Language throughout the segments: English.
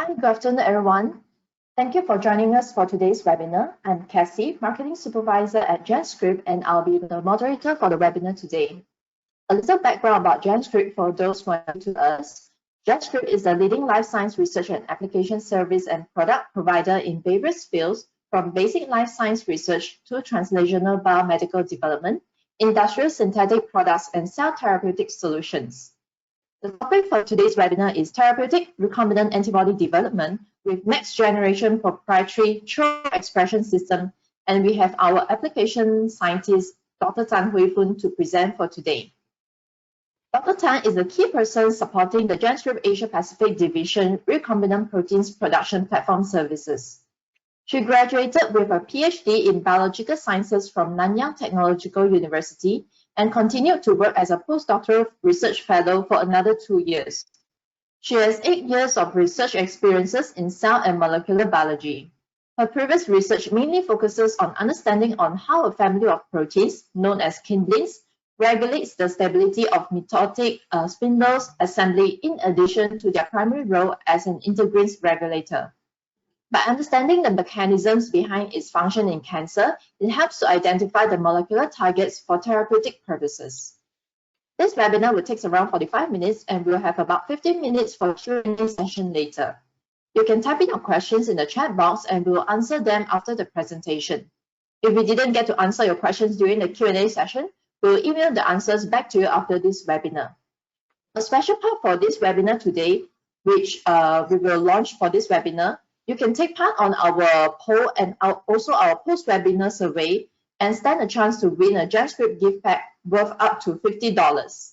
Hi, good afternoon, everyone. Thank you for joining us for today's webinar. I'm Cassie, Marketing Supervisor at GenScript, and I'll be the moderator for the webinar today. A little background about GenScript for those who are new to us. GenScript is a leading life science research and application service and product provider in various fields, from basic life science research to translational biomedical development, industrial synthetic products, and cell therapeutic solutions. The topic for today's webinar is Therapeutic Recombinant Antibody Development with Next Generation Proprietary CHO Expression System, and we have our application scientist, Dr. Tan Hui-Fun, to present for today. Dr. Tan is a key person supporting the GenScript Asia Pacific Division Recombinant Proteins Production Platform Services. She graduated with a PhD in Biological Sciences from Nanyang Technological University and continued to work as a postdoctoral research fellow for another 2 years. She has 8 years of research experiences in cell and molecular biology. Her previous research mainly focuses on understanding on how a family of proteins, known as kindlings, regulates the stability of mitotic spindles assembly in addition to their primary role as an integrins regulator. By understanding the mechanisms behind its function in cancer, it helps to identify the molecular targets for therapeutic purposes. This webinar will take around 45 minutes and we'll have about 15 minutes for a Q&A session later. You can type in your questions in the chat box and we'll answer them after the presentation. If we didn't get to answer your questions during the Q&A session, we'll email the answers back to you after this webinar. A special part for this webinar today, which we will launch for this webinar, you can take part on our poll and also our post-webinar survey and stand a chance to win a GenScript gift pack worth up to $50.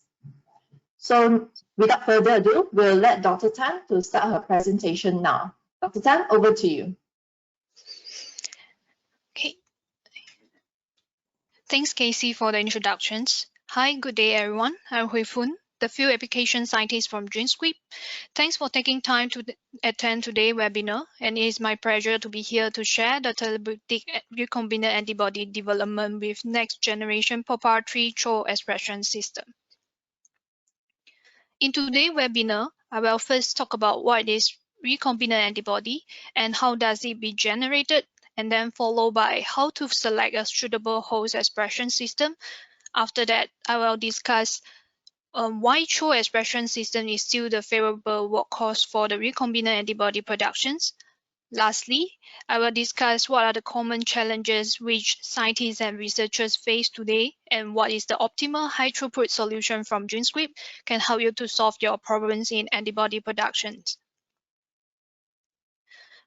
So without further ado, we'll let Dr. Tan to start her presentation now. Dr. Tan, over to you. Okay. Thanks, Casey, for the introductions. Hi, good day, everyone. I'm Hui-Fun, the field application scientist from GenScript. Thanks for taking time to attend today's webinar, and it is my pleasure to be here to share the therapeutic recombinant antibody development with next generation proprietary CHO expression system. In today's webinar, I will first talk about what is recombinant antibody and how does it be generated, and then followed by how to select a suitable host expression system. After that, I will discuss why CHO expression system is still the favorable workhorse for the recombinant antibody productions. Lastly, I will discuss what are the common challenges which scientists and researchers face today and what is the optimal high throughput solution from GenScript can help you to solve your problems in antibody productions.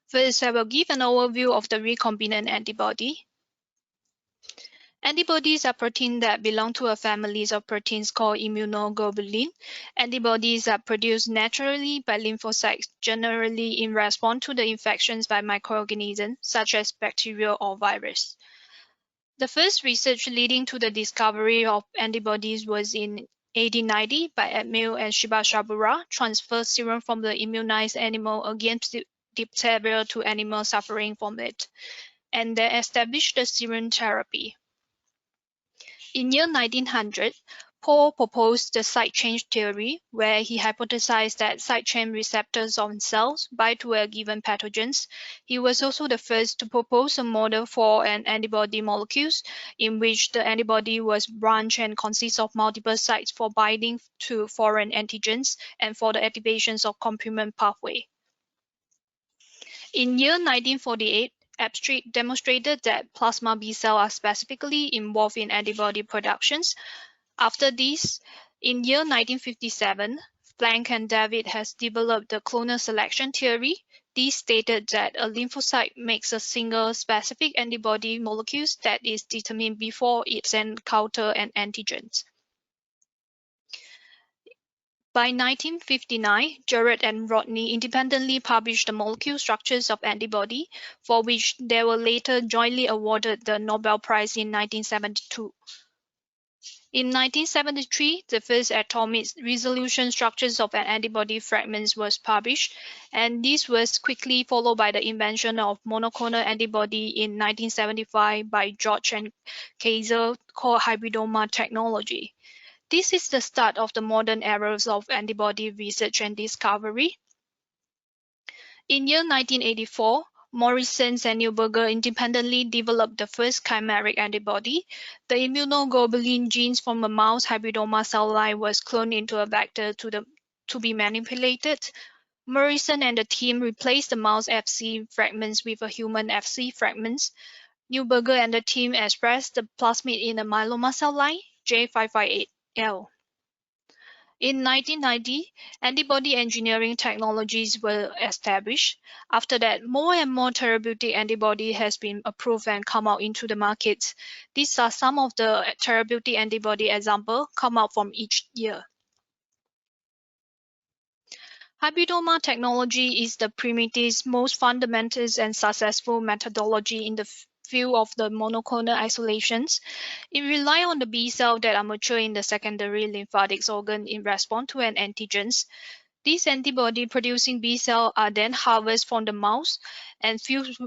First, I will give an overview of the recombinant antibody. Antibodies are proteins that belong to a family of proteins called immunoglobulin. Antibodies are produced naturally by lymphocytes, generally in response to the infections by microorganisms such as bacteria or virus. The first research leading to the discovery of antibodies was in 1890 by Edmil and Shibashabura, transferred serum from the immunized animal against diphtheria to animals suffering from it, and they established the serum therapy. In year 1900, Paul proposed the side chain theory, where he hypothesized that side chain receptors on cells bind to a given pathogens. He was also the first to propose a model for an antibody molecules in which the antibody was branched and consists of multiple sites for binding to foreign antigens and for the activations of complement pathway. In year 1948, Abstract demonstrated that plasma B cells are specifically involved in antibody productions. After this, in year 1957, Planck and David has developed the clonal selection theory. This stated that a lymphocyte makes a single specific antibody molecules that is determined before its encounter an antigen. By 1959, Jarrett and Rodney independently published the molecule structures of antibody, for which they were later jointly awarded the Nobel Prize in 1972. In 1973, the first atomic resolution structures of an antibody fragments was published, and this was quickly followed by the invention of monoclonal antibody in 1975 by George and Kaiser, called hybridoma technology. This is the start of the modern eras of antibody research and discovery. In year 1984, Morrison and Newberger independently developed the first chimeric antibody. The immunoglobulin genes from a mouse hybridoma cell line was cloned into a vector to be manipulated. Morrison and the team replaced the mouse Fc fragments with a human Fc fragments. Newberger and the team expressed the plasmid in a myeloma cell line, J558L. In 1990, antibody engineering technologies were established. After that, more and more therapeutic antibody has been approved and come out into the market. These are some of the therapeutic antibody examples come out from each year. Hybridoma technology is the primitive, most fundamental and successful methodology in the field of the monoclonal isolations. It relies on the B cells that are mature in the secondary lymphatic organ in response to an antigens. These antibody-producing B cells are then harvested from the mouse and fused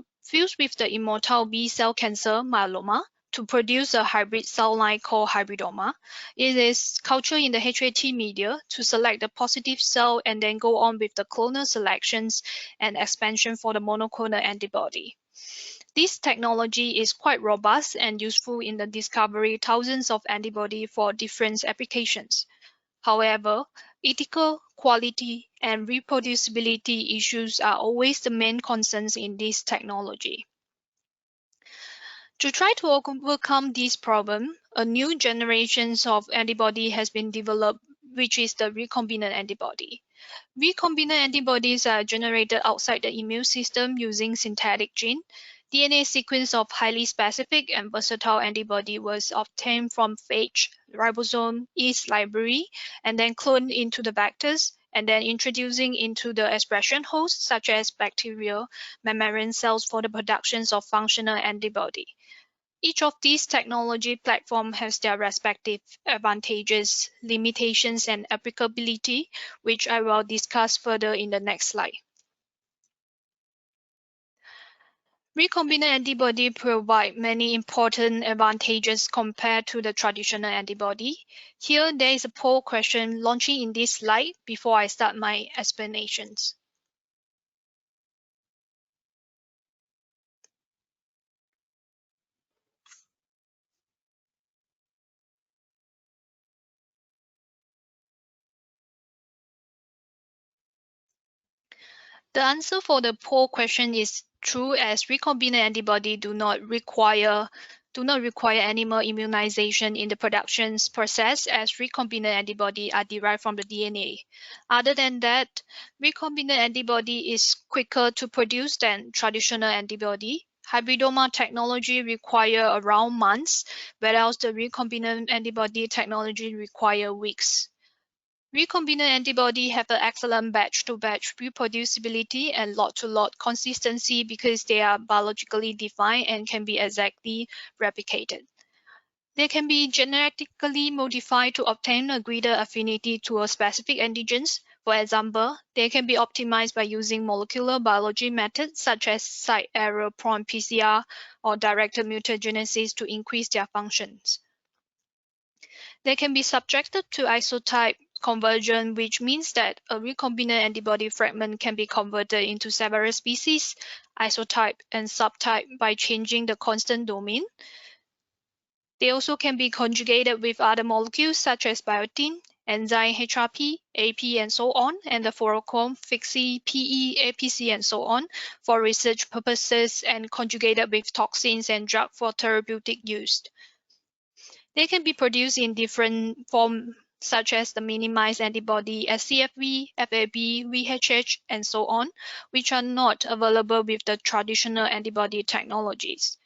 with the immortal B cell cancer myeloma to produce a hybrid cell line called hybridoma. It is cultured in the HAT media to select the positive cell and then go on with the clonal selections and expansion for the monoclonal antibody. This technology is quite robust and useful in the discovery thousands of antibodies for different applications. However, ethical, quality, and reproducibility issues are always the main concerns in this technology. To try to overcome this problem, a new generation of antibody has been developed, which is the recombinant antibody. Recombinant antibodies are generated outside the immune system using synthetic gene. DNA sequence of highly specific and versatile antibody was obtained from phage, ribosome, yeast library, and then cloned into the vectors, and then introducing into the expression hosts such as bacteria, mammalian cells for the production of functional antibody. Each of these technology platforms has their respective advantages, limitations, and applicability, which I will discuss further in the next slide. Recombinant antibody provide many important advantages compared to the traditional antibody. Here, there is a poll question launching in this slide before I start my explanations. The answer for the poll question is true, as recombinant antibody do not require animal immunization in the production process, as recombinant antibody are derived from the DNA. Other than that, recombinant antibody is quicker to produce than traditional antibody. Hybridoma technology require around months, whereas the recombinant antibody technology require weeks. Recombinant antibody have an excellent batch-to-batch reproducibility and lot-to-lot consistency because they are biologically defined and can be exactly replicated. They can be genetically modified to obtain a greater affinity to a specific antigens. For example, they can be optimized by using molecular biology methods such as site error-prone PCR or directed mutagenesis to increase their functions. They can be subjected to isotype conversion, which means that a recombinant antibody fragment can be converted into several species, isotype, and subtype by changing the constant domain. They also can be conjugated with other molecules such as biotin, enzyme HRP, AP, and so on, and the fluorochrome, FIXI, PE, APC, and so on, for research purposes and conjugated with toxins and drug for therapeutic use. They can be produced in different forms such as the minimized antibody, scFv, FAB, VHH, and so on, which are not available with the traditional antibody technologies.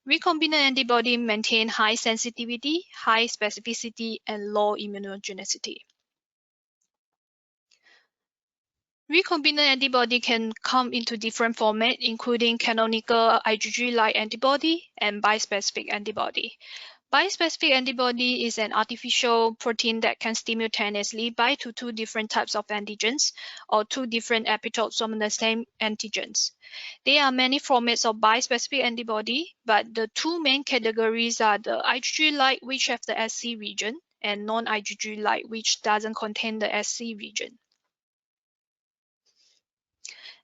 Recombinant antibody maintain high sensitivity, high specificity, and low immunogenicity. Recombinant antibody can come into different formats, including canonical IgG-like antibody and bispecific antibody. Bispecific antibody is an artificial protein that can simultaneously bind to two different types of antigens or two different epitopes from the same antigens. There are many formats of bispecific antibody, but the two main categories are the IgG-like, which have the SC region, and non-IgG-like, which doesn't contain the SC region.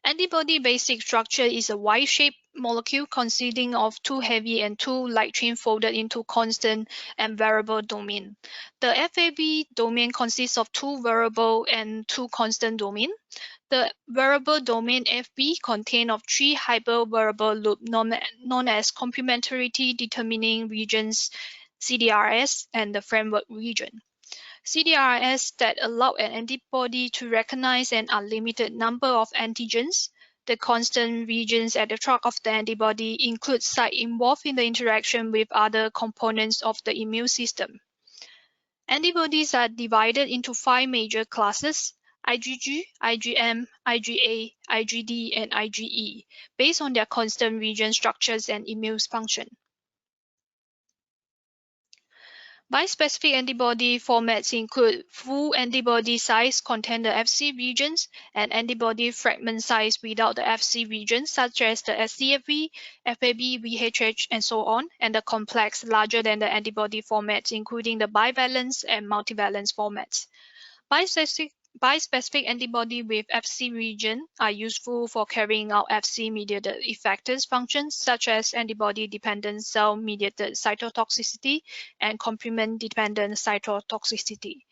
Antibody basic structure is a Y-shaped molecule consisting of two heavy and two light chain folded into constant and variable domain. The FAB domain consists of two variable and two constant domain. The variable domain FB contains of three hypervariable loops known as complementarity determining regions CDRS and the framework region. CDRS that allow an antibody to recognize an unlimited number of antigens. The constant regions at the trough of the antibody include sites involved in the interaction with other components of the immune system. Antibodies are divided into 5 major classes: IgG, IgM, IgA, IgD, and IgE, based on their constant region structures and immune function. Bispecific antibody formats include full antibody size containing the Fc regions and antibody fragment size without the Fc regions, such as the scFv, FAB, VHH, and so on, and the complex larger than the antibody formats, including the bivalent and multivalent formats. Bispecific antibody with Fc region are useful for carrying out Fc-mediated effector functions such as antibody-dependent cell-mediated cytotoxicity and complement-dependent cytotoxicity.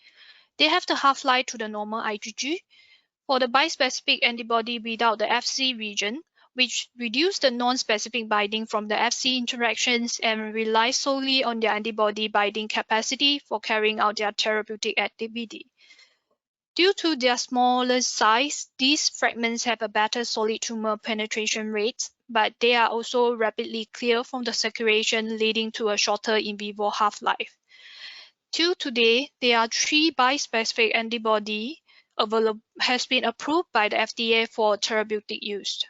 They have the half-life to the normal IgG. For the bispecific antibody without the Fc region, which reduce the non-specific binding from the Fc interactions and rely solely on their antibody binding capacity for carrying out their therapeutic activity. Due to their smaller size, these fragments have a better solid tumor penetration rate, but they are also rapidly cleared from the circulation, leading to a shorter in vivo half-life. Till today, there are 3 bispecific antibody has been approved by the FDA for therapeutic use.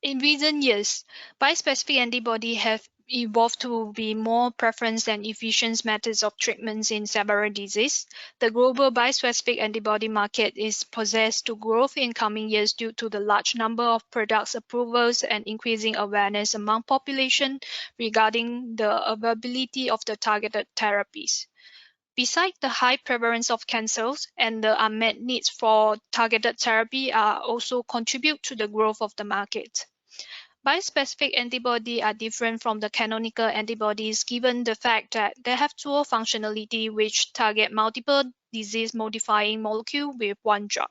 In recent years, bispecific antibody have evolved to be more preference and efficient methods of treatments in several diseases. The global bispecific antibody market is poised to grow in coming years due to the large number of products approvals and increasing awareness among population regarding the availability of the targeted therapies. Besides the high prevalence of cancers and the unmet needs for targeted therapy are also contribute to the growth of the market. Bispecific antibodies are different from the canonical antibodies given the fact that they have dual functionality which target multiple disease-modifying molecules with one drug.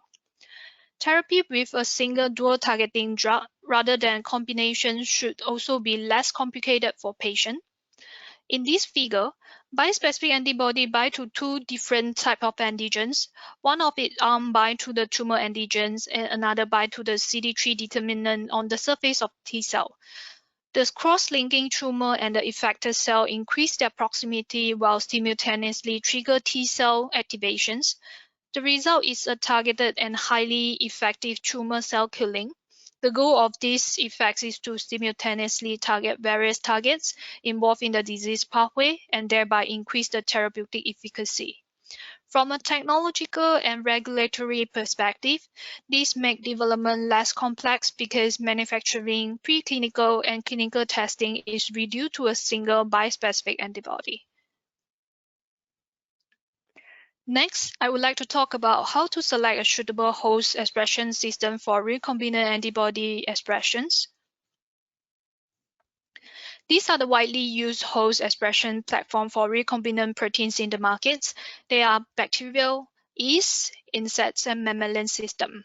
Therapy with a single dual targeting drug rather than combination should also be less complicated for patients. In this figure, bispecific antibody bind to 2 different types of antigens. One of it bind to the tumor antigens and another bind to the CD3 determinant on the surface of T cell. The cross-linking tumor and the effector cell increase their proximity while simultaneously trigger T cell activations. The result is a targeted and highly effective tumor cell killing. The goal of these effects is to simultaneously target various targets involved in the disease pathway and thereby increase the therapeutic efficacy. From a technological and regulatory perspective, this makes development less complex because manufacturing, preclinical, and clinical testing is reduced to a single bispecific antibody. Next, I would like to talk about how to select a suitable host expression system for recombinant antibody expressions. These are the widely used host expression platform for recombinant proteins in the markets. They are bacterial, yeast, insects, and mammalian system.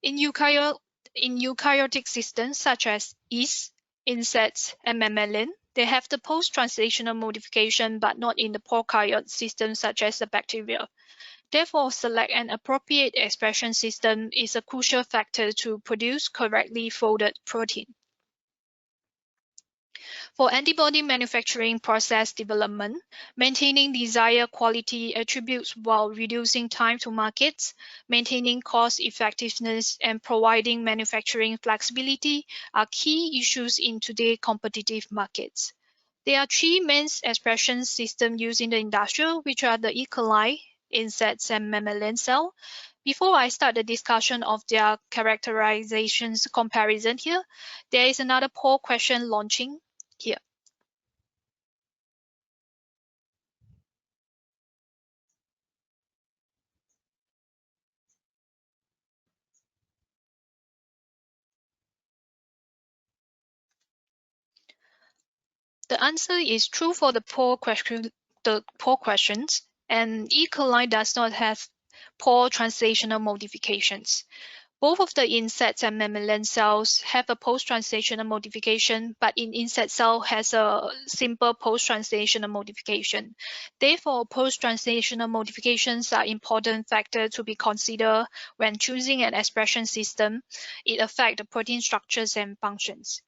In eukaryotic systems such as yeast, insects, and mammalian, they have the post-translational modification but not in the prokaryote system such as the bacteria. Therefore, select an appropriate expression system is a crucial factor to produce correctly folded protein. For antibody manufacturing process development, maintaining desired quality attributes while reducing time to markets, maintaining cost effectiveness, and providing manufacturing flexibility are key issues in today's competitive markets. There are 3 main expression systems used in the industry, which are the E. coli, insects, and mammalian cell. Before I start the discussion of their characterizations comparison here, there is another poll question launching here. The answer is true for the poor questions, and E. coli does not have poor translational modifications. Both of the insects and mammalian cells have a post-translational modification, but in insect cell has a simple post-translational modification. Therefore, post-translational modifications are important factor to be considered when choosing an expression system. It affects the protein structures and functions.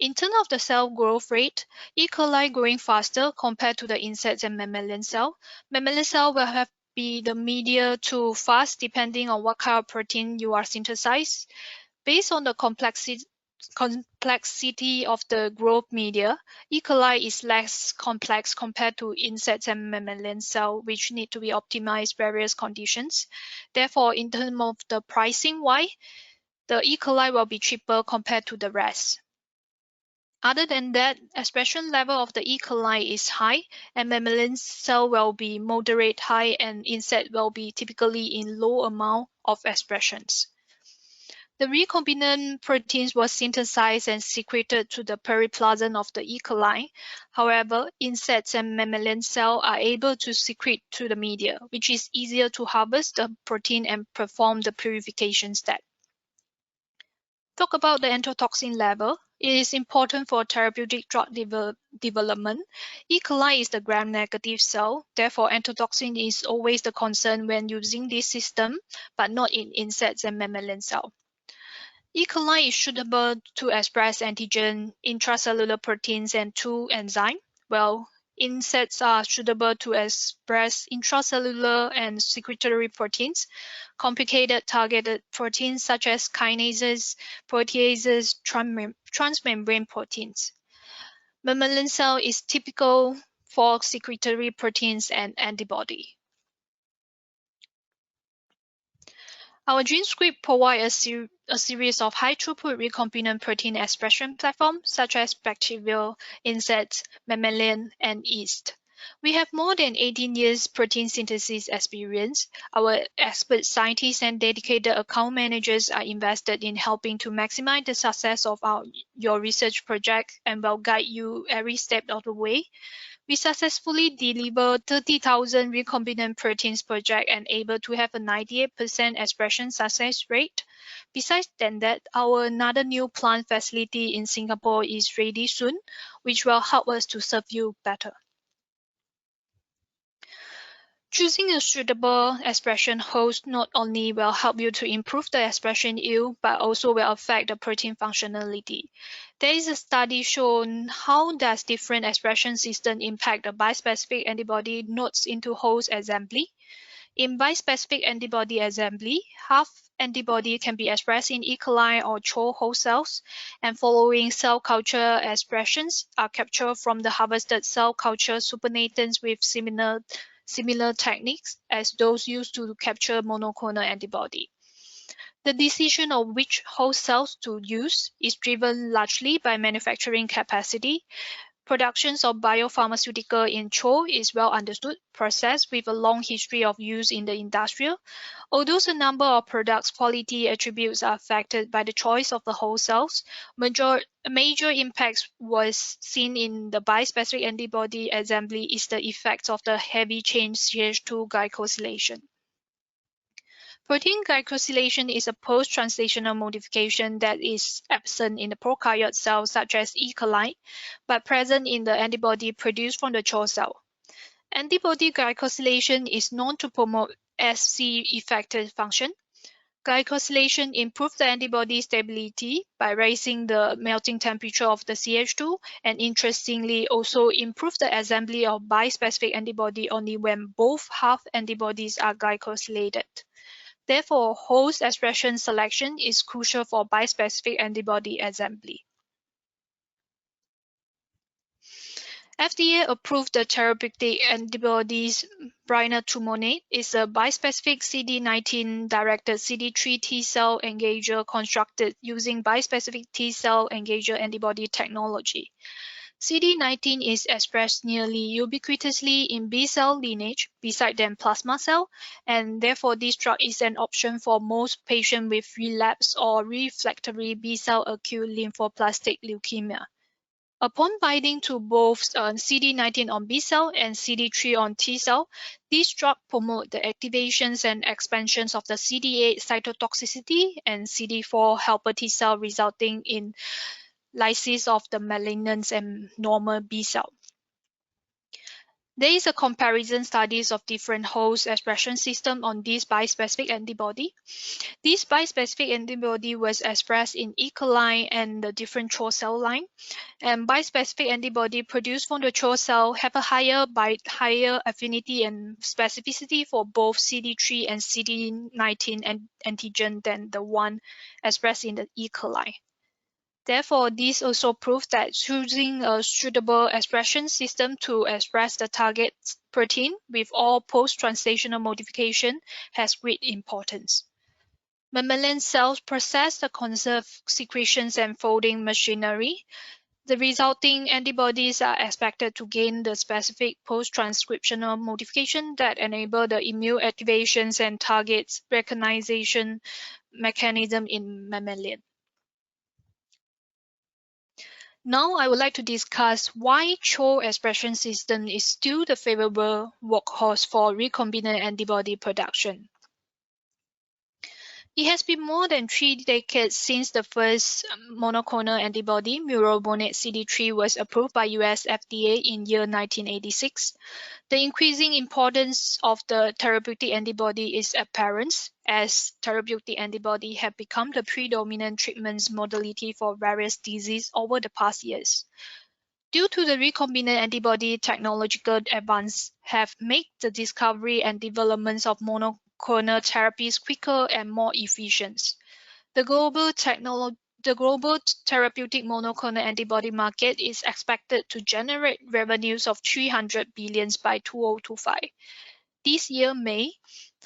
In terms of the cell growth rate, E. coli growing faster compared to the insects and mammalian cell. Mammalian cell will be the media to fast depending on what kind of protein you are synthesized. Based on the complexity of the growth media, E. coli is less complex compared to insects and mammalian cell, which need to be optimized various conditions. Therefore, in terms of the pricing wise, the E. coli will be cheaper compared to the rest. Other than that, expression level of the E. coli is high, and mammalian cell will be moderate high, and insect will be typically in low amount of expressions. The recombinant proteins were synthesized and secreted to the periplasm of the E. coli. However, insects and mammalian cells are able to secrete to the media, which is easier to harvest the protein and perform the purification step. Talk about the endotoxin level. It is important for therapeutic drug development. E. coli is the gram-negative cell. Therefore, endotoxin is always the concern when using this system, but not in insects and mammalian cells. E. coli is suitable to express antigen, intracellular proteins, and 2 enzymes. Well, insects are suitable to express intracellular and secretory proteins, complicated targeted proteins such as kinases, proteases, transmembrane proteins. Mammalian cell is typical for secretory proteins and antibody. Our GenScript provides a series of high-throughput recombinant protein expression platforms such as bacterial, insects, mammalian, and yeast. We have more than 18 years protein synthesis experience. Our expert scientists and dedicated account managers are invested in helping to maximize the success of your research project and will guide you every step of the way. We successfully delivered 30,000 recombinant proteins project and able to have a 98% expression success rate. Besides that, our another new plant facility in Singapore is ready soon, which will help us to serve you better. Choosing a suitable expression host not only will help you to improve the expression yield, but also will affect the protein functionality. There is a study showing how does different expression system impact the bispecific antibody nodes into host assembly. In bispecific antibody assembly, half antibody can be expressed in E. coli or CHO host cells, and following cell culture expressions are captured from the harvested cell culture supernatant with similar techniques as those used to capture monoclonal antibody. The decision of which host cells to use is driven largely by manufacturing capacity. Productions of biopharmaceutical in CHO is well understood process with a long history of use in the industrial. Although a number of products' quality attributes are affected by the choice of the host cells, major impacts was seen in the bispecific antibody assembly is the effects of the heavy chain CH2 glycosylation. Protein glycosylation is a post-translational modification that is absent in the prokaryote cells such as E. coli, but present in the antibody produced from the CHO cell. Antibody glycosylation is known to promote Fc effector function. Glycosylation improves the antibody stability by raising the melting temperature of the CH2, and interestingly also improves the assembly of bispecific antibody only when both half antibodies are glycosylated. Therefore, host expression selection is crucial for bispecific antibody assembly. FDA approved the therapeutic antibodies brinatumonate is a bispecific CD19-directed CD3 T-cell engager constructed using bispecific T-cell engager antibody technology. CD19 is expressed nearly ubiquitously in B-cell lineage, beside them plasma cell, and therefore this drug is an option for most patients with relapsed or refractory B-cell acute lymphoblastic leukemia. Upon binding to both CD19 on B cell and CD3 on T cell, these drugs promote the activations and expansions of the CD8 cytotoxicity and CD4 helper T cell, resulting in lysis of the malignant and normal B cell. There is a comparison studies of different host expression system on this bispecific antibody. This bispecific antibody was expressed in E. coli and the different CHO cell line. And bispecific antibody produced from the CHO cell have a higher affinity and specificity for both CD3 and CD19 antigen than the one expressed in the E. coli. Therefore, this also proves that choosing a suitable expression system to express the target protein with all post-translational modification has great importance. Mammalian cells possess the conserved secretions and folding machinery. The resulting antibodies are expected to gain the specific post-transcriptional modification that enable the immune activations and targets recognition mechanism in mammalian. Now I would like to discuss why CHO expression system is still the favorable workhorse for recombinant antibody production. It has been more than 3 decades since the first monoclonal antibody, muromonate CD3, was approved by US FDA in year 1986. The increasing importance of the therapeutic antibody is apparent, as therapeutic antibody have become the predominant treatment modality for various diseases over the past years. Due to the recombinant antibody technological advance have made the discovery and development of monoclonal therapies quicker and more efficient. The global therapeutic monoclonal antibody market is expected to generate revenues of 300 billion by 2025. This year, May,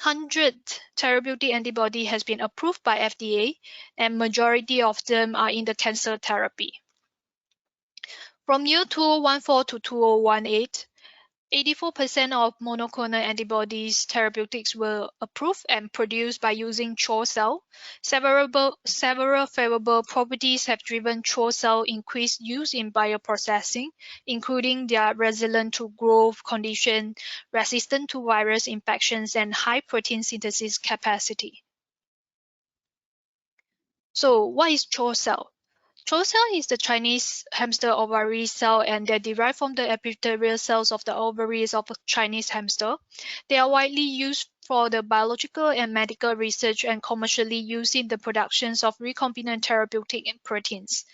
100 therapeutic antibody has been approved by FDA, and majority of them are in the cancer therapy. From year 2014 to 2018, 84% of monoclonal antibodies therapeutics were approved and produced by using CHO cell. Several favorable properties have driven CHO cell increased use in bioprocessing, including their resilient to growth condition, resistant to virus infections, and high protein synthesis capacity. So what is CHO cell? CHO cell is the Chinese hamster ovary cell, and they're derived from the epithelial cells of the ovaries of a Chinese hamster. They are widely used for the biological and medical research and commercially used in the productions of recombinant therapeutic proteins.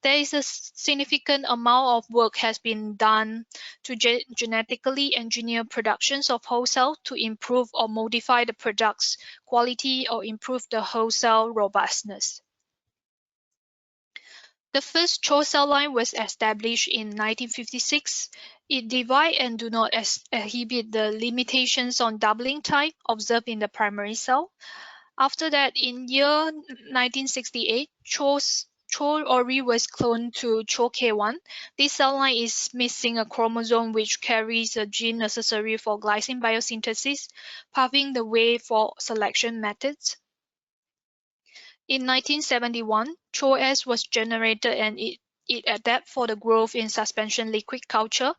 There is a significant amount of work has been done to genetically engineer productions of whole cell to improve or modify the product's quality or improve the whole cell robustness. The first CHO cell line was established in 1956. It divides and do not exhibit the limitations on doubling time observed in the primary cell. After that, in year 1968, CHO ovary was cloned to CHO K1. This cell line is missing a chromosome which carries a gene necessary for glycine biosynthesis, paving the way for selection methods. In 1971, CHO-S was generated and it adapted for the growth in suspension liquid culture.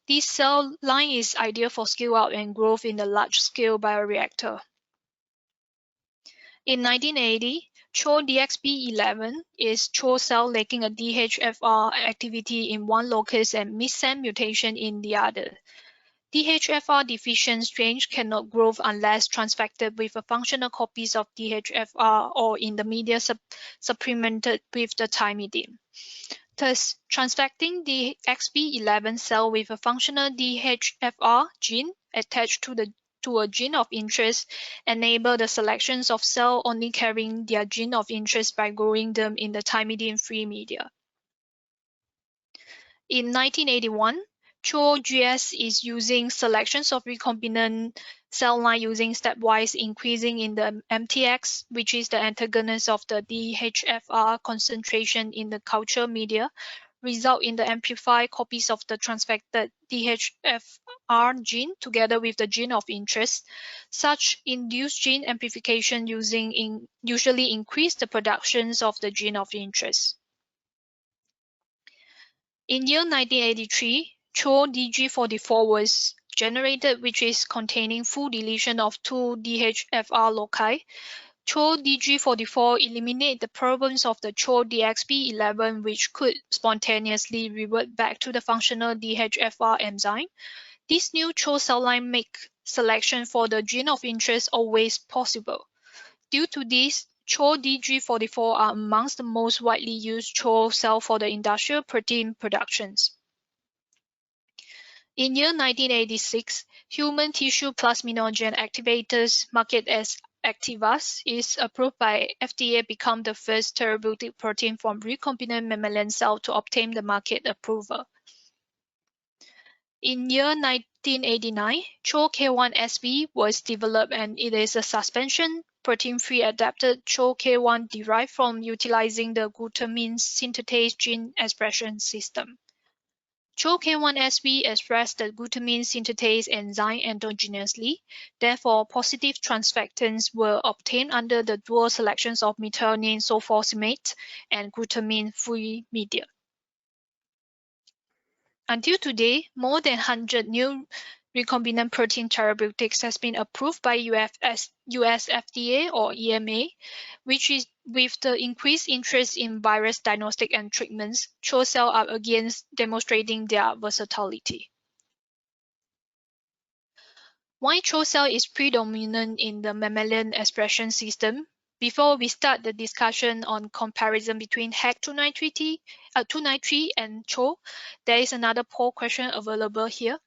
This cell line is ideal for scale-up and growth in the large-scale bioreactor. In 1980, CHO-DXB11 is CHO cell lacking a DHFR activity in one locus and missense mutation in the other. DHFR deficient strains cannot grow unless transfected with a functional copies of DHFR or in the media supplemented with the thymidine. Thus, transfecting the XB11 cell with a functional DHFR gene attached to a gene of interest enable the selections of cells only carrying their gene of interest by growing them in the thymidine-free media. In 1981, CHO-GS is using selections of recombinant cell line using stepwise increasing in the MTX, which is the antagonist of the DHFR concentration in the culture media, result in the amplified copies of the transfected DHFR gene together with the gene of interest. Such induced gene amplification usually increase the productions of the gene of interest. In year 1983, CHO DG44 was generated, which is containing full deletion of 2 DHFR loci. CHO DG44 eliminate the problems of the CHO DXP11, which could spontaneously revert back to the functional DHFR enzyme. This new CHO cell line make selection for the gene of interest always possible. Due to this, CHO DG44 are amongst the most widely used CHO cell for the industrial protein productions. In year 1986, human tissue plasminogen activators, marketed as Activas, is approved by FDA, become the first therapeutic protein from recombinant mammalian cell to obtain the market approval. In year 1989, CHO K1SV was developed, and it is a suspension protein-free adapted CHO K1 derived from utilizing the glutamine synthetase gene expression system. CHO K1SV expresses the glutamine synthetase enzyme endogenously. Therefore, positive transfectants were obtained under the dual selections of methionine sulfosamate and glutamine-free media. Until today, more than 100 new recombinant protein therapeutics has been approved by US FDA or EMA, which is with the increased interest in virus diagnostic and treatments, CHO cells are again demonstrating their versatility. Why CHO cell is predominant in the mammalian expression system? Before we start the discussion on comparison between HEC293 and CHO, there is another poll question available here.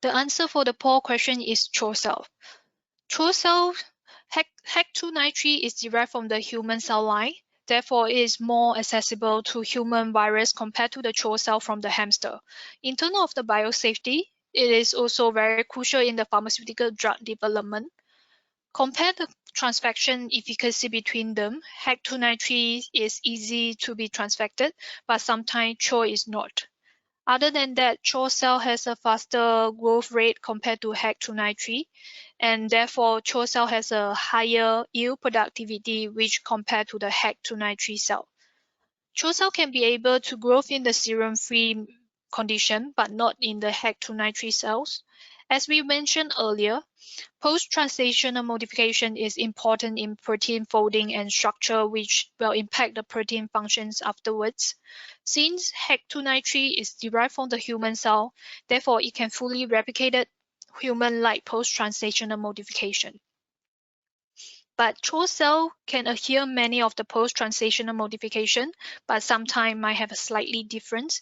The answer for the poll question is CHO cell. CHO cell HEC293 is derived from the human cell line. Therefore, it is more accessible to human virus compared to the CHO cell from the hamster. In terms of the biosafety, it is also very crucial in the pharmaceutical drug development. Compare the transfection efficacy between them. HEC293 is easy to be transfected, but sometimes CHO is not. Other than that, CHO cell has a faster growth rate compared to HEC293, and therefore CHO cell has a higher yield productivity which compared to the HEC293 cell. CHO cell can be able to grow in the serum-free condition, but not in the HEC293 cells. As we mentioned earlier, post-translational modification is important in protein folding and structure, which will impact the protein functions afterwards. Since HEC293 is derived from the human cell, therefore it can fully replicate human-like post-translational modification. But CHO cell can adhere many of the post-translational modification, but sometimes might have a slightly difference.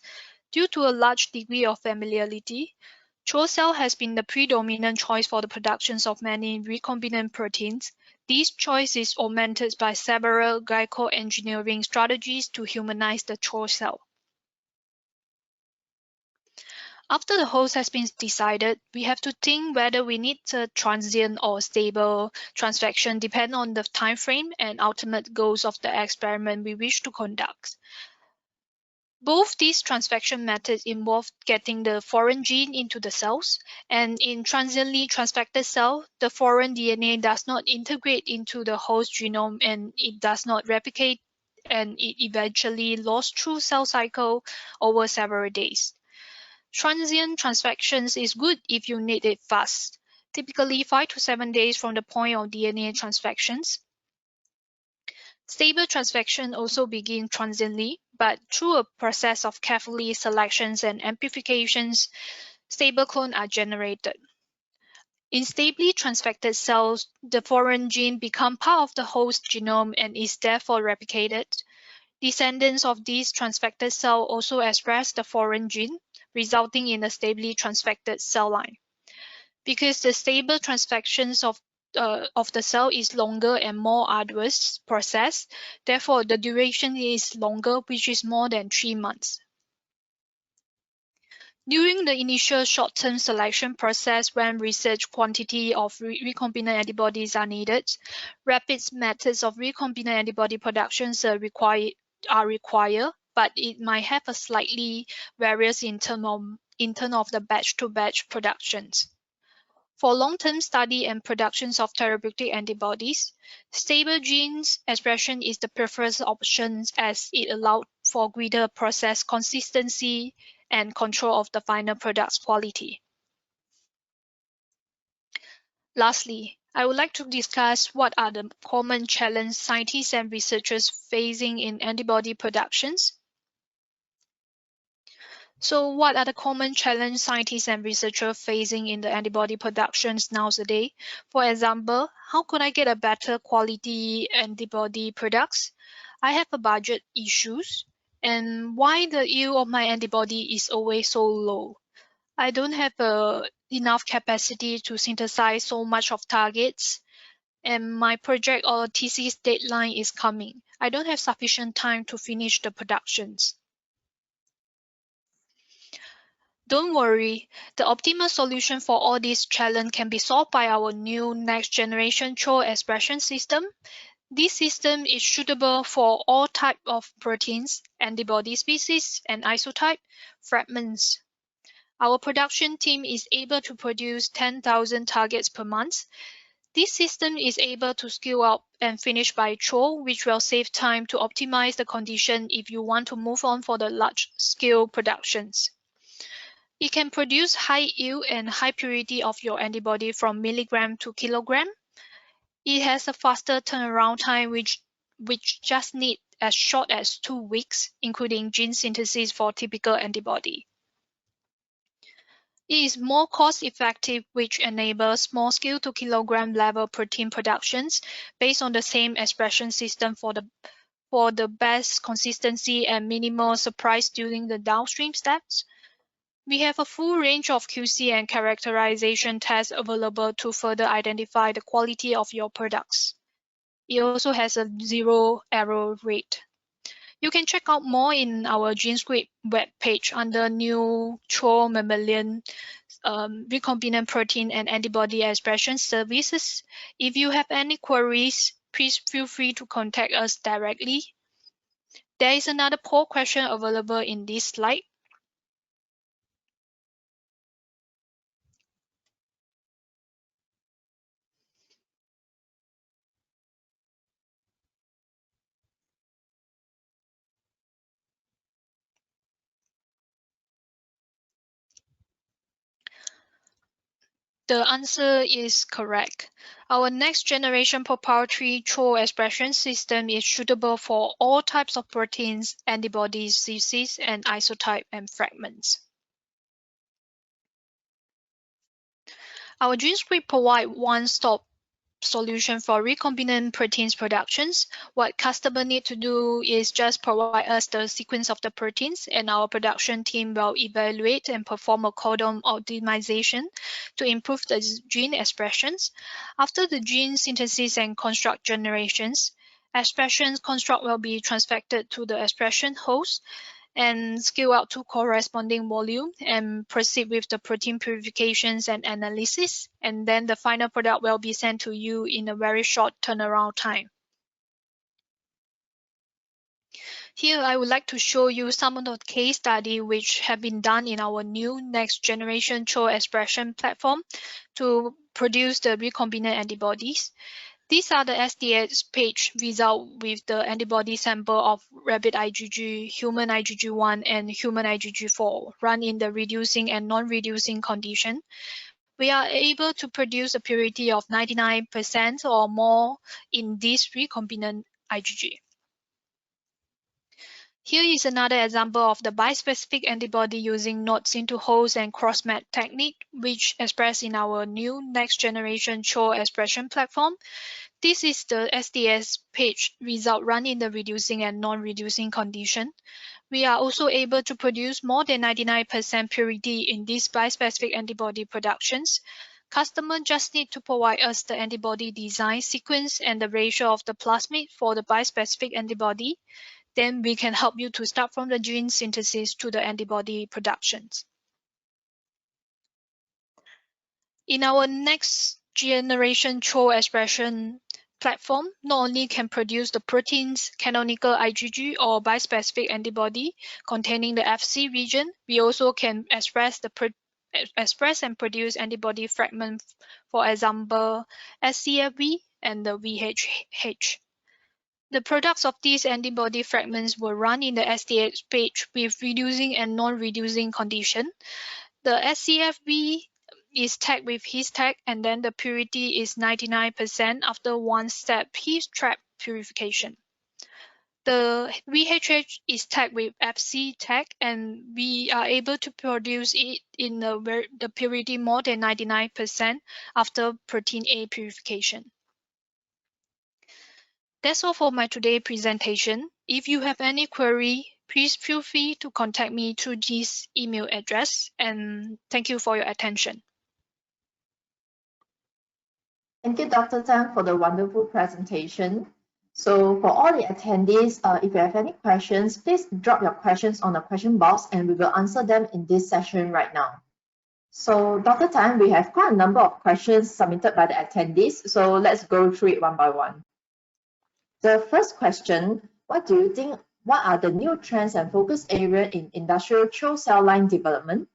Due to a large degree of familiarity, CHO cell has been the predominant choice for the productions of many recombinant proteins. This choice is augmented by several glycoengineering strategies to humanize the CHO cell. After the host has been decided, we have to think whether we need a transient or stable transfection depending on the time frame and ultimate goals of the experiment we wish to conduct. Both these transfection methods involve getting the foreign gene into the cells, and in transiently transfected cell, the foreign DNA does not integrate into the host genome and it does not replicate, and it eventually lost through cell cycle over several days. Transient transfections is good if you need it fast, typically 5 to 7 days from the point of DNA transfections. Stable transfection also begin transiently, but through a process of carefully selections and amplifications, stable clones are generated. In stably transfected cells, the foreign gene becomes part of the host genome and is therefore replicated. Descendants of these transfected cells also express the foreign gene, resulting in a stably transfected cell line. Because the stable transfections of the cell is longer and more arduous process, therefore the duration is longer, which is more than 3 months. During the initial short-term selection process, when research quantity of recombinant antibodies are needed, rapid methods of recombinant antibody productions are required. but it might have a slightly various in terms of the batch-to-batch productions. For long-term study and productions of therapeutic antibodies, stable genes expression is the preferred option as it allows for greater process consistency and control of the final product's quality. Lastly, I would like to discuss what are the common challenges scientists and researchers facing in antibody productions. So what are the common challenges scientists and researchers facing in the antibody productions nowadays? For example, how could I get a better quality antibody products? I have a budget issues, and why the yield of my antibody is always so low. I don't have enough capacity to synthesize so much of targets, and my project or thesis deadline is coming. I don't have sufficient time to finish the productions. Don't worry, the optimal solution for all these challenges can be solved by our new next generation CHO expression system. This system is suitable for all types of proteins, antibody species, and isotype fragments. Our production team is able to produce 10,000 targets per month. This system is able to scale up and finish by CHO, which will save time to optimize the condition if you want to move on for the large-scale productions. It can produce high yield and high purity of your antibody from milligram to kilogram. It has a faster turnaround time which just need as short as 2 weeks, including gene synthesis for typical antibody. It is more cost-effective, which enables small-scale to kilogram level protein productions based on the same expression system for the best consistency and minimal surprise during the downstream steps. We have a full range of QC and characterization tests available to further identify the quality of your products. It also has a zero error rate. You can check out more in our GenScript webpage under new CHO mammalian recombinant protein and antibody expression services. If you have any queries, please feel free to contact us directly. There is another poll question available in this slide. The answer is correct. Our next generation proprietary CHO expression system is suitable for all types of proteins, antibodies, species, and isotype and fragments. Our GenScript provides one-stop solution for recombinant proteins productions. What customer need to do is just provide us the sequence of the proteins, and our production team will evaluate and perform a codon optimization to improve the gene expressions. After the gene synthesis and construct generations, expression construct will be transfected to the expression host and scale out to corresponding volume and proceed with the protein purifications and analysis. And then the final product will be sent to you in a very short turnaround time. Here, I would like to show you some of the case studies which have been done in our new next generation CHO expression platform to produce the recombinant antibodies. These are the SDS page result with the antibody sample of rabbit IgG, human IgG1, and human IgG4 run in the reducing and non-reducing condition. We are able to produce a purity of 99% or more in this recombinant IgG. Here is another example of the bispecific antibody using nodes into host and cross-match technique, which expressed in our new next generation CHO expression platform. This is the SDS page result run in the reducing and non-reducing condition. We are also able to produce more than 99% purity in these bispecific antibody productions. Customers just need to provide us the antibody design sequence and the ratio of the plasmid for the bispecific antibody. Then we can help you to start from the gene synthesis to the antibody productions. In our next generation CHO expression platform not only can produce the proteins, canonical IgG or bispecific antibody containing the Fc region, we also can express and produce antibody fragments, for example, scFv and the VHH. The products of these antibody fragments were run in the STH page with reducing and non-reducing condition. The scFv is tagged with his tag, and then the purity is 99% after one-step heat trap purification. The VHH is tagged with Fc tag, and we are able to produce it in the purity more than 99% after protein A purification. That's all for my today presentation. If you have any query, please feel free to contact me through this email address, and thank you for your attention. Thank you, Dr. Tan, for the wonderful presentation. So for all the attendees, if you have any questions, please drop your questions on the question box and we will answer them in this session right now. So Dr. Tan, we have quite a number of questions submitted by the attendees, so let's go through it one by one. The first question, what are the new trends and focus area in industrial CHO cell line development?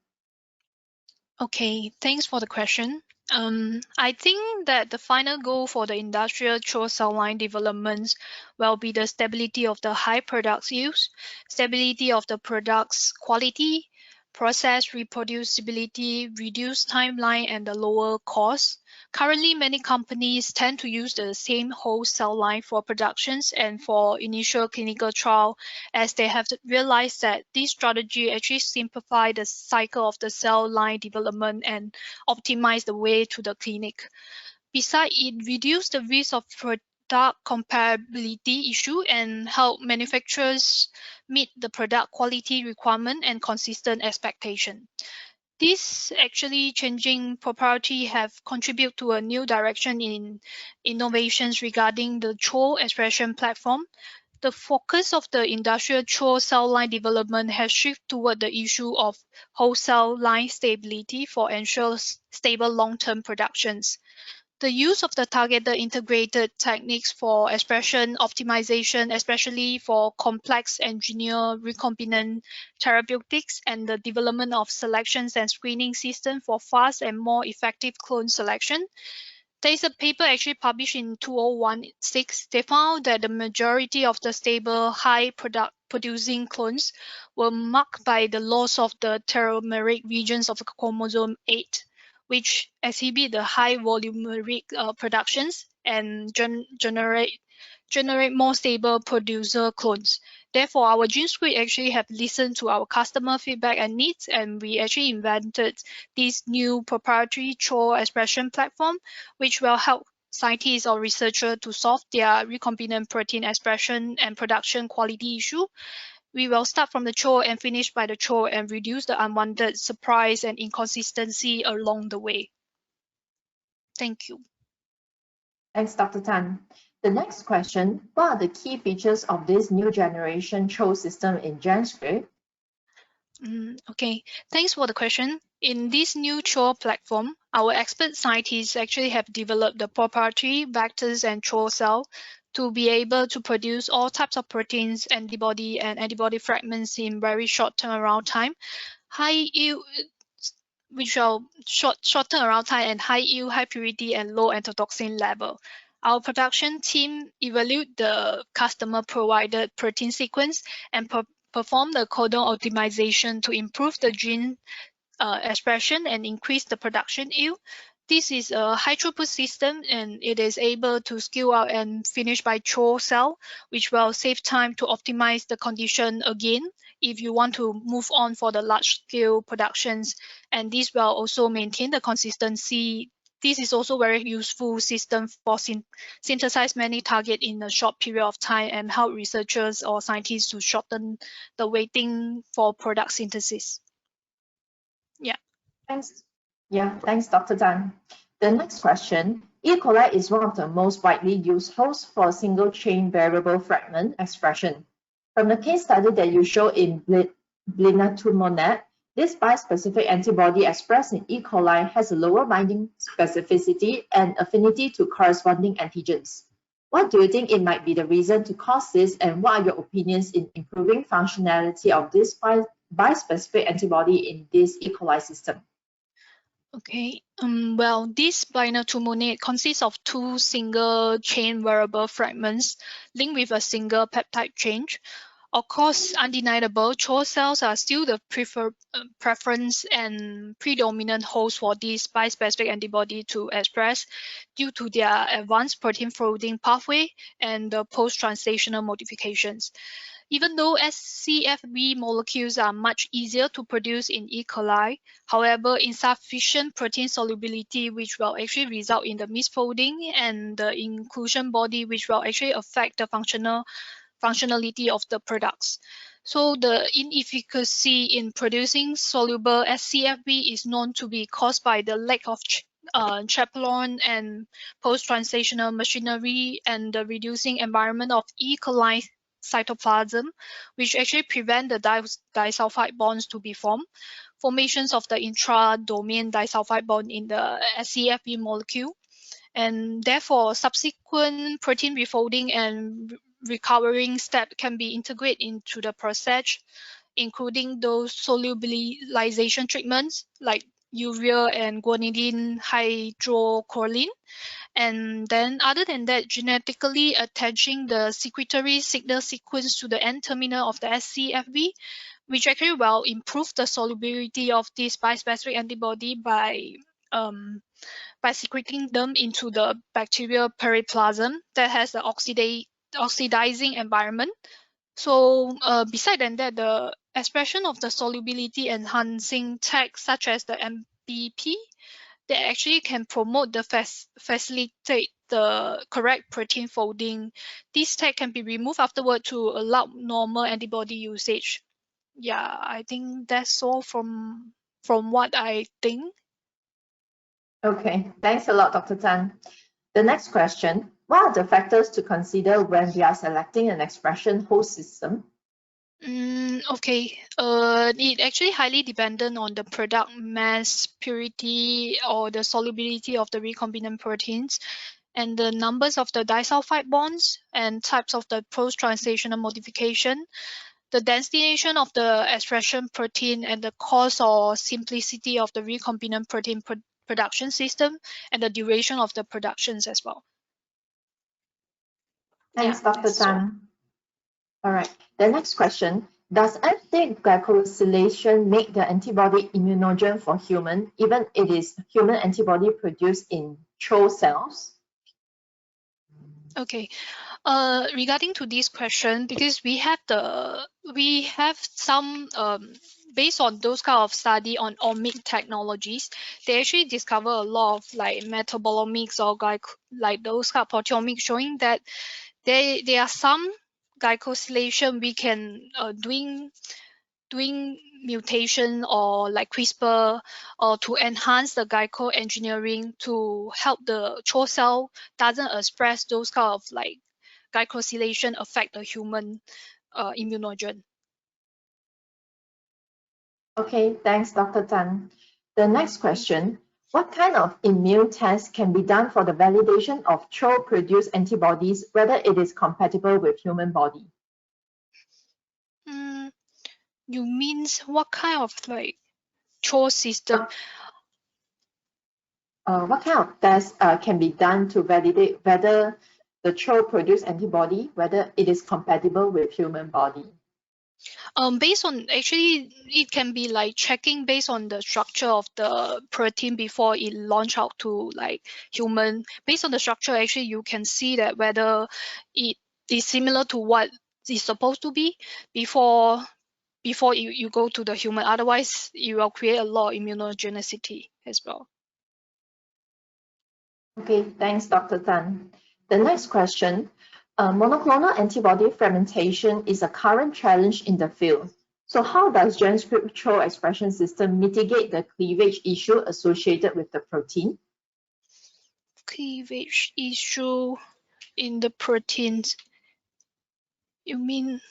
Okay, thanks for the question. I think that the final goal for the industrial CHO cell line developments will be the stability of the high product use, stability of the product's quality, process reproducibility, reduced timeline, and the lower cost. Currently, many companies tend to use the same whole cell line for productions and for initial clinical trial, as they have realized that this strategy actually simplifies the cycle of the cell line development and optimize the way to the clinic. Besides, it reduces the risk of product comparability issue and help manufacturers meet the product quality requirement and consistent expectation. This actually changing proprietary have contributed to a new direction in innovations regarding the CHO expression platform. The focus of the industrial CHO cell line development has shifted toward the issue of whole cell line stability for ensure stable long-term productions. The use of the targeted integrated techniques for expression optimization, especially for complex engineered recombinant therapeutics, and the development of selections and screening system for fast and more effective clone selection. There is a paper actually published in 2016. They found that the majority of the stable high producing clones were marked by the loss of the telomeric regions of chromosome 8. Which exhibit the high volumeric productions and generate more stable producer clones. Therefore, our GenScript actually have listened to our customer feedback and needs, and we actually invented this new proprietary CHO expression platform, which will help scientists or researchers to solve their recombinant protein expression and production quality issue. We will start from the CHO and finish by the CHO and reduce the unwanted surprise and inconsistency along the way. Thank you. Thanks, Dr. Tan. The next question, what are the key features of this new generation CHO system in GenScript? Okay, thanks for the question. In this new CHO platform, our expert scientists actually have developed the proprietary vectors and CHO cell to be able to produce all types of proteins, antibody, and antibody fragments in very short turnaround time, high yield, which are short turnaround time and high yield, high purity, and low endotoxin level. Our production team evaluate the customer provided protein sequence and perform the codon optimization to improve the gene expression and increase the production yield. This is a high throughput system, and it is able to scale out and finish by CHO cell, which will save time to optimize the condition again if you want to move on for the large scale productions. And this will also maintain the consistency. This is also very useful system for synthesize many targets in a short period of time and help researchers or scientists to shorten the waiting for product synthesis. Yeah. Thanks. Yeah, thanks, Dr. Tan. The next question, E. coli is one of the most widely used hosts for single-chain variable fragment expression. From the case study that you show in blinatumomab, this bispecific antibody expressed in E. coli has a lower binding specificity and affinity to corresponding antigens. What do you think it might be the reason to cause this, and what are your opinions in improving functionality of this bispecific antibody in this E. coli system? Okay, well, this binary consists of two single-chain variable fragments linked with a single peptide chain. Of course, undeniable, CHO cells are still the preference and predominant host for this bispecific antibody to express due to their advanced protein folding pathway and the post-translational modifications. Even though scFv molecules are much easier to produce in E. coli, however, insufficient protein solubility, which will actually result in the misfolding, and the inclusion body, which will actually affect the functionality of the products. So the inefficacy in producing soluble scFv is known to be caused by the lack of chaperone and post-translational machinery and the reducing environment of E. coli cytoplasm, which actually prevent the disulfide bonds to be formed, formations of the intra-domain disulfide bond in the scFv molecule, and therefore subsequent protein refolding and recovering step can be integrated into the process, including those solubilization treatments like urea and guanidine hydrocholine. And then other than that, genetically attaching the secretory signal sequence to the N terminal of the scFv, which actually will improve the solubility of this bispecific antibody by secreting them into the bacterial periplasm that has the oxidizing environment. So beside that, the expression of the solubility enhancing tags such as the MBP that actually can promote the facilitate the correct protein folding. This tag can be removed afterward to allow normal antibody usage. Yeah, I think that's all from what I think. Okay, thanks a lot, Dr. Tan. The next question, what are the factors to consider when we are selecting an expression host system? Okay, it actually highly dependent on the product mass, purity, or the solubility of the recombinant proteins, and the numbers of the disulfide bonds and types of the post-translational modification, the destination of the expression protein, and the cost or simplicity of the recombinant protein production system, and the duration of the productions as well. Thanks, Dr. Tan. All right, the next question. Does anti-glycosylation make the antibody immunogen for human, even it is human antibody produced in CHO cells? Okay, regarding to this question, because we have some based on those kind of study on omic technologies, they actually discover a lot of like metabolomics or like those kind of proteomics showing that there are some glycosylation we can doing mutation or like CRISPR or to enhance the glyco engineering to help the CHO cell doesn't express those kind of like glycosylation affect the human immunogen. Okay, thanks, Dr. Tan. The next question, what kind of immune test can be done for the validation of CHO-produced antibodies, whether it is compatible with human body? You means what kind of like CHO system? What kind of tests can be done to validate whether the CHO-produced antibody, whether it is compatible with human body? Based on actually, it can be like checking based on the structure of the protein before it launch out to like human. Based on the structure, actually, you can see that whether it is similar to what it's supposed to be before you go to the human. Otherwise, you will create a lot of immunogenicity as well. Okay, thanks, Dr. Tan. The next question, monoclonal antibody fragmentation is a current challenge in the field. So how does GenScript CHO expression system mitigate the cleavage issue associated with the protein? Cleavage issue in the proteins. You mean?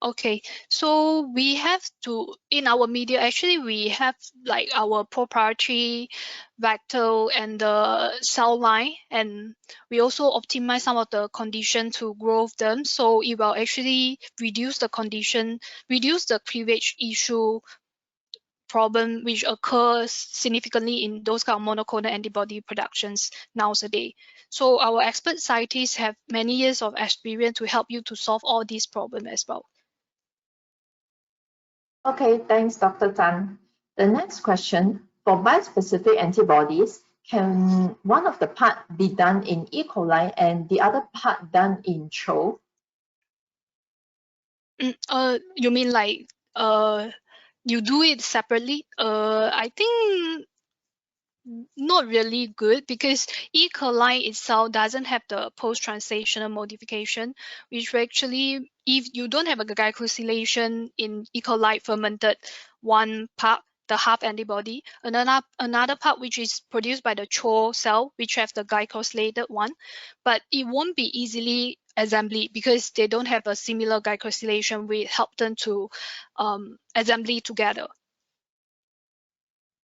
Okay, so we have to, in our media, actually we have like our proprietary vector and the cell line, and we also optimize some of the condition to grow them. So it will actually reduce the cleavage issue problem which occurs significantly in those kind of monoclonal antibody productions nowadays. So our expert scientists have many years of experience to help you to solve all these problems as well. Okay, thanks, Dr. Tan. The next question, for bispecific antibodies, can one of the part be done in E. coli and the other part done in CHO? You mean like you do it separately? I think not really good, because E. coli itself doesn't have the post-translational modification, which actually, if you don't have a glycosylation in E. coli fermented one part, the half antibody, another part which is produced by the CHO cell, which have the glycosylated one, but it won't be easily assembly because they don't have a similar glycosylation. We help them to assembly together.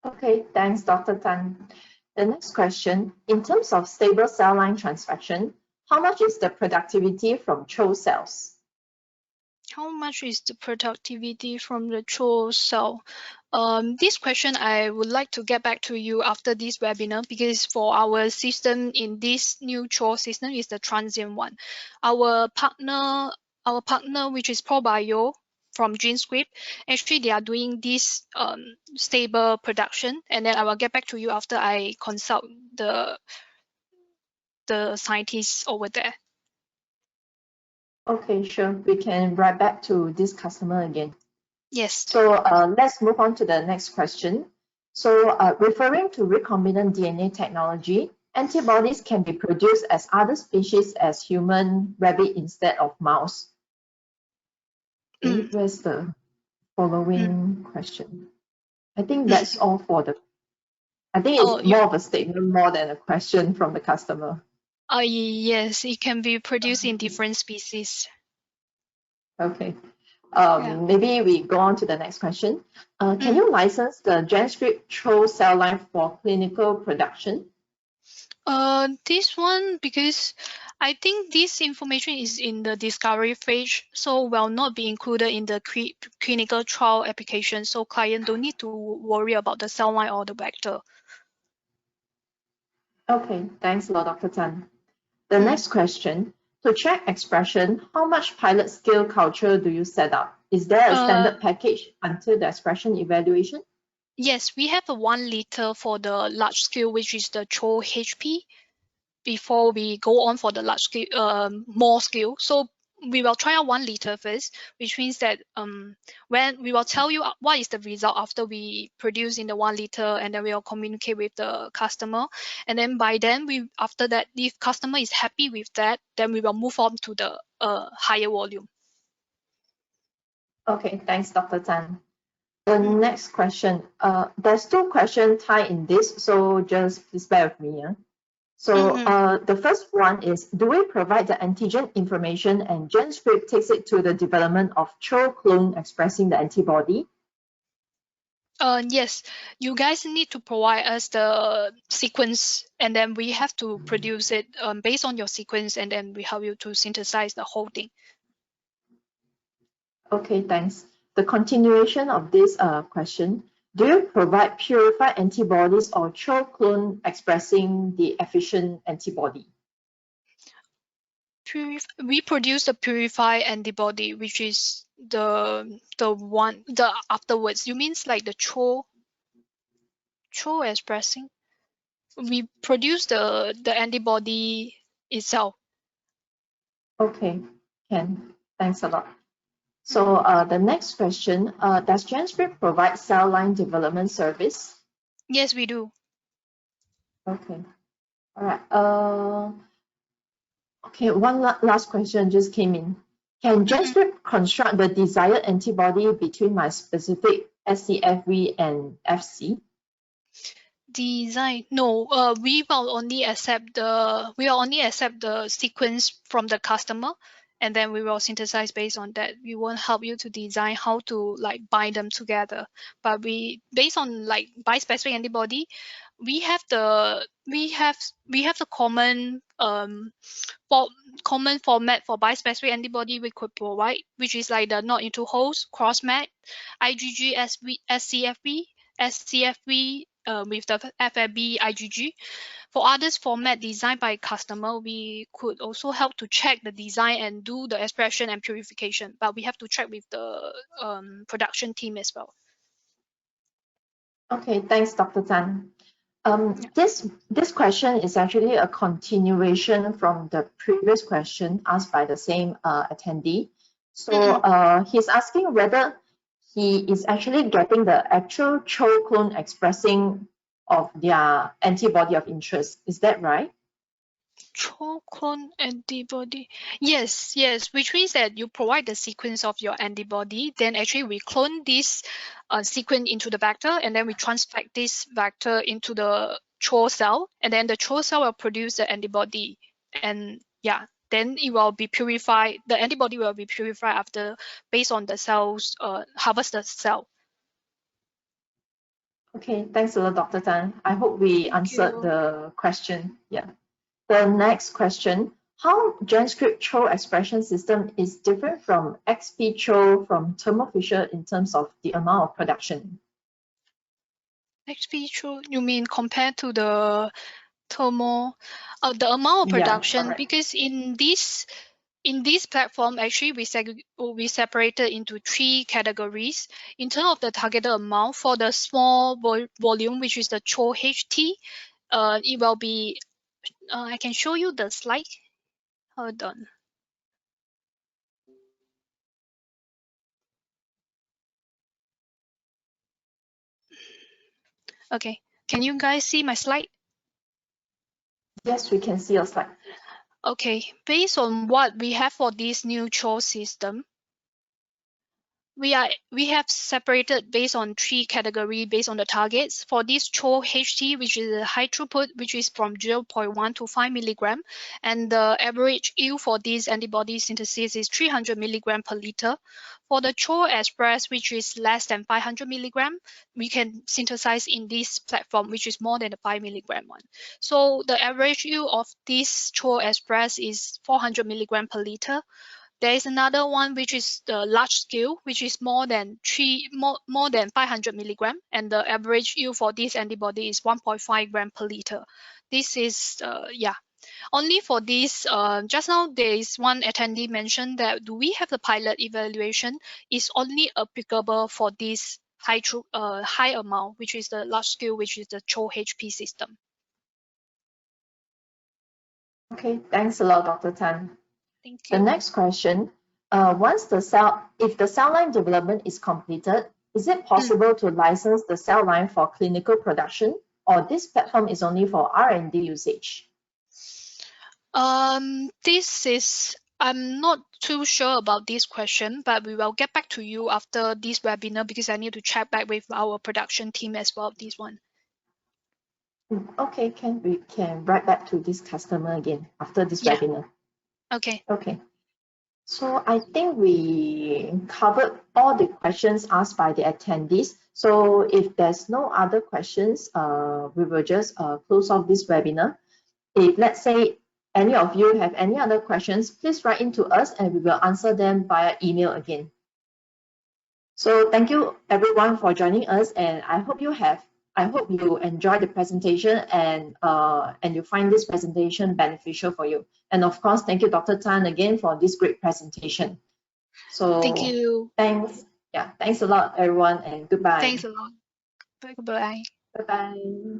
Okay, thanks, Dr. Tan. The next question, in terms of stable cell line transfection, how much is the productivity from CHO cells? How much is the productivity from the CHO cell? This question I would like to get back to you after this webinar, because for our system in this new CHO system is the transient one. Our partner which is ProBio from GenScript, actually they are doing this stable production, and then I will get back to you after I consult the scientists over there. Okay, sure. We can write back to this customer again. Yes. So let's move on to the next question. So referring to recombinant DNA technology, antibodies can be produced as other species as human, rabbit instead of mouse. Where's the following question? I think that's all for the, I think it's more of a statement more than a question from the customer. Yes, it can be produced in different species. Okay. Maybe we go on to the next question. Can you license the GenScript CHO cell line for clinical production? This one, because I think this information is in the discovery phase, so will not be included in the clinical trial application. So client don't need to worry about the cell line or the vector. Okay, thanks a lot, Dr. Tan. The next question, to check expression, how much pilot scale culture do you set up? Is there a standard package until the expression evaluation? Yes, we have a 1 liter for the large scale, which is the CHO HP, before we go on for the large scale, more scale. So we will try out 1 liter first, which means that when we will tell you what is the result after we produce in the 1 liter, and then we will communicate with the customer. And then by then, after that, if customer is happy with that, then we will move on to the higher volume. Okay, thanks, Dr. Tan. The next question, there's 2 questions tied in this, so just please bear with me. So the first one is, do we provide the antigen information and GenScript takes it to the development of CHO clone expressing the antibody? Yes, you guys need to provide us the sequence, and then we have to produce it based on your sequence, and then we help you to synthesize the whole thing. Okay, thanks. The continuation of this question, do you provide purified antibodies or CHO clone expressing the efficient antibody? We produce the purified antibody, which is the afterwards. You means like the CHO expressing? We produce the antibody itself. Okay, Ken, thanks a lot. So the next question, does GenScript provide cell line development service? Yes, we do. Okay, all right. Okay, one last question just came in. Can GenScript construct the desired antibody between my specific scFv and Fc? Design? No, we will only accept the sequence from the customer, and then we will synthesize based on that. We won't help you to design how to like bind them together, but based on like bispecific antibody, we have the common common format for bispecific antibody we could provide, which is like the not into host, cross-mat, IgG, SCFV, with the FFB IgG. For others format designed by customer, we could also help to check the design and do the expression and purification, but we have to check with the production team as well. Okay, thanks, Dr. Tan. This question is actually a continuation from the previous question asked by the same attendee. So he's asking whether he is actually getting the actual CHO clone expressing of their antibody of interest. Is that right? CHO clone antibody. Yes, which means that you provide the sequence of your antibody, then actually we clone this sequence into the vector, and then we transfect this vector into the CHO cell, and then the CHO cell will produce the antibody, and yeah, then it will be purified. The antibody will be purified after based on the cells harvested cell. Okay, thanks a lot, Dr. Tan. I hope we answered the question. Yeah. The next question, how GenScript CHO expression system is different from XP CHO from Thermo Fisher in terms of the amount of production? XP CHO, you mean compared to the Thermo, the amount of production? Yeah, because in this platform, actually we separated into 3 categories. In terms of the targeted amount, for the small volume, which is the CHO HT, it will be, I can show you the slide. Hold on. Okay, can you guys see my slide? Yes, we can see your slide. Okay, based on what we have for this new CHO system, we have separated based on 3 categories based on the targets. For this CHO HT, which is a high throughput, which is from 0.1 to 5 milligram, and the average yield for this antibody synthesis is 300 milligram per liter. For the CHO Express, which is less than 500 milligram, we can synthesize in this platform, which is more than the 5 milligram one. So the average yield of this CHO Express is 400 milligram per liter. There is another one which is the large scale, which is more than 500 milligram, and the average yield for this antibody is 1.5 gram per liter. This is only for this. Just now there is one attendee mentioned that do we have the pilot evaluation is only applicable for this high amount, which is the large scale, which is the CHO HP system. Okay, thanks a lot, Dr. Tan. Thank you. The next question, if the cell line development is completed, is it possible to license the cell line for clinical production, or this platform is only for R&D usage? I'm not too sure about this question, but we will get back to you after this webinar because I need to check back with our production team as well, this one. Okay, we can write back to this customer again after this webinar. Okay. Okay. So I think we covered all the questions asked by the attendees. So if there's no other questions, we will just close off this webinar. If let's say any of you have any other questions, please write into us and we will answer them via email again. So thank you everyone for joining us, and I hope you enjoyed the presentation and you find this presentation beneficial for you. And of course, thank you, Dr. Tan, again for this great presentation. So thank you. Thanks. Yeah, thanks a lot, everyone, and goodbye. Thanks a lot. Bye. Bye-bye.